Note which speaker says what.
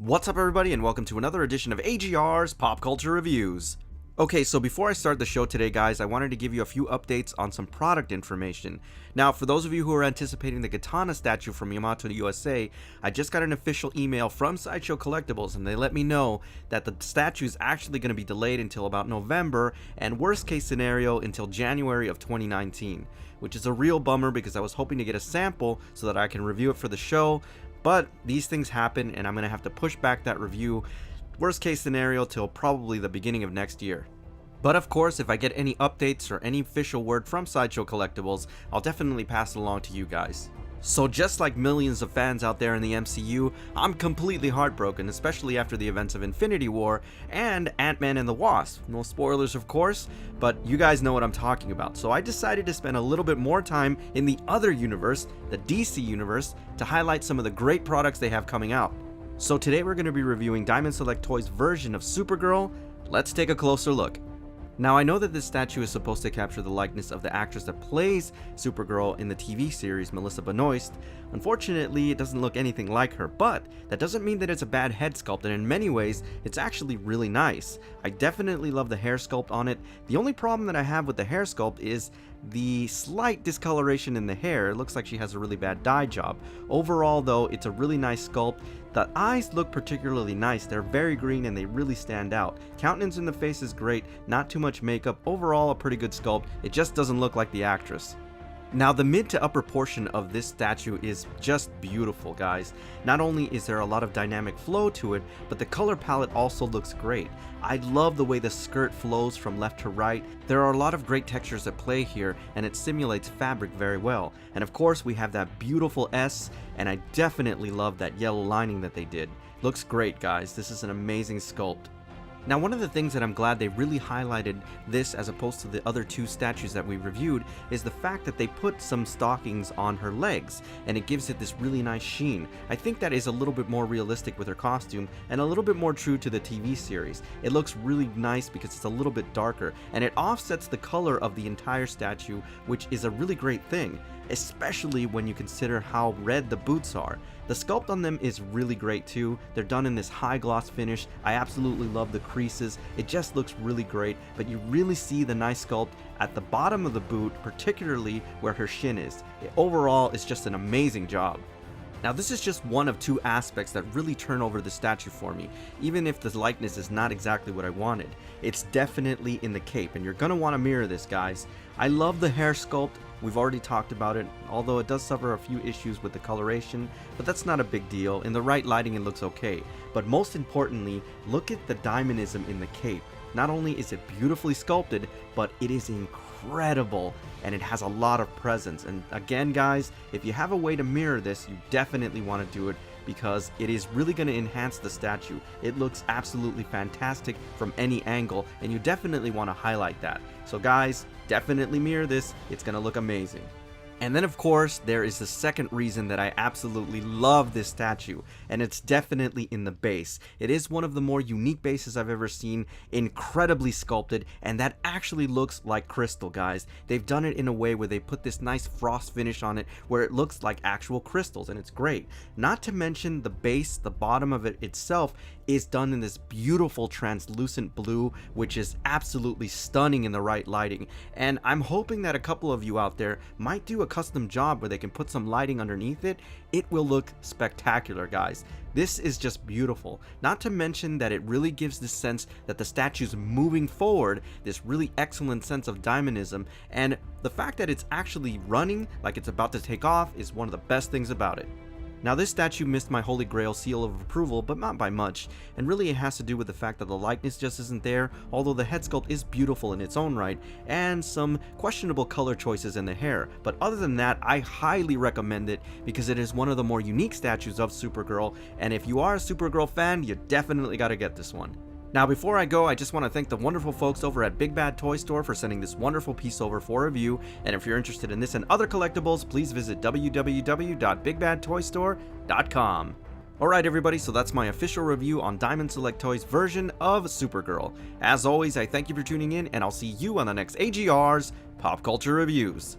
Speaker 1: What's up everybody and welcome to another edition of AGR's Pop Culture Reviews. Okay, so before I start the show today guys, I wanted to give you a few updates on some product information. Now, for those of you who are anticipating the Katana statue from Yamato USA, I just got an official email from Sideshow Collectibles and they let me know that the statue is actually going to be delayed until about November and worst case scenario until January of 2019, which is a real bummer because I was hoping to get a sample so that I can review it for the show. But these things happen and I'm going to have to push back that review, worst case scenario, till probably the beginning of next year. But of course, if I get any updates or any official word from Sideshow Collectibles, I'll definitely pass it along to you guys. So just like millions of fans out there in the MCU, I'm completely heartbroken, especially after the events of Infinity War and Ant-Man and the Wasp. No spoilers of course, but you guys know what I'm talking about. So I decided to spend a little bit more time in the other universe, the DC universe, to highlight some of the great products they have coming out. So today we're going to be reviewing Diamond Select Toys' version of Supergirl. Let's take a closer look. Now, I know that this statue is supposed to capture the likeness of the actress that plays Supergirl in the TV series, Melissa Benoist. Unfortunately, it doesn't look anything like her, but that doesn't mean that it's a bad head sculpt, and in many ways, it's actually really nice. I definitely love the hair sculpt on it. The only problem that I have with the hair sculpt is the slight discoloration in the hair. It looks like she has a really bad dye job. Overall, though, it's a really nice sculpt. The eyes look particularly nice. They're very green and they really stand out. Countenance in the face is great, not too much makeup. Overall, a pretty good sculpt. It just doesn't look like the actress. Now, the mid to upper portion of this statue is just beautiful, guys. Not only is there a lot of dynamic flow to it, but the color palette also looks great. I love the way the skirt flows from left to right. There are a lot of great textures at play here, and it simulates fabric very well. And of course, we have that beautiful S, and I definitely love that yellow lining that they did. Looks great, guys. This is an amazing sculpt. Now, one of the things that I'm glad they really highlighted this as opposed to the other two statues that we reviewed is the fact that they put some stockings on her legs and it gives it this really nice sheen. I think that is a little bit more realistic with her costume and a little bit more true to the TV series. It looks really nice because it's a little bit darker and it offsets the color of the entire statue, which is a really great thing, especially when you consider how red the boots are. The sculpt on them is really great too. They're done in this high gloss finish. I absolutely love the creases. It just looks really great, but you really see the nice sculpt at the bottom of the boot, particularly where her shin is. Overall, it's just an amazing job. Now, this is just one of two aspects that really turn over the statue for me, even if the likeness is not exactly what I wanted. It's definitely in the cape, and you're gonna want to mirror this, guys. I love the hair sculpt. We've already talked about it, although it does suffer a few issues with the coloration, but that's not a big deal. In the right lighting, it looks okay. But most importantly, look at the diamondism in the cape. Not only is it beautifully sculpted, but it is incredible and it has a lot of presence. And again, guys, if you have a way to mirror this, you definitely want to do it because it is really going to enhance the statue. It looks absolutely fantastic from any angle and you definitely want to highlight that. So guys, definitely mirror this. It's going to look amazing. And then of course, there is the second reason that I absolutely love this statue, and it's definitely in the base. It is one of the more unique bases I've ever seen, incredibly sculpted, and that actually looks like crystal, guys. They've done it in a way where they put this nice frost finish on it where it looks like actual crystals, and it's great. Not to mention the base, the bottom of it itself, is done in this beautiful translucent blue, which is absolutely stunning in the right lighting. And I'm hoping that a couple of you out there might do a custom job where they can put some lighting underneath it. It will look spectacular, guys. This is just beautiful. Not to mention that it really gives this sense that the statue's moving forward, this really excellent sense of diamondism, and the fact that it's actually running like it's about to take off is one of the best things about it. Now, this statue missed my Holy Grail seal of approval, but not by much, and really it has to do with the fact that the likeness just isn't there, although the head sculpt is beautiful in its own right, and some questionable color choices in the hair. But other than that, I highly recommend it because it is one of the more unique statues of Supergirl, and if you are a Supergirl fan, you definitely gotta get this one. Now, before I go, I just want to thank the wonderful folks over at Big Bad Toy Store for sending this wonderful piece over for review, and if you're interested in this and other collectibles, please visit www.bigbadtoystore.com. Alright everybody, so that's my official review on Diamond Select Toys' version of Supergirl. As always, I thank you for tuning in, and I'll see you on the next AGR's Pop Culture Reviews.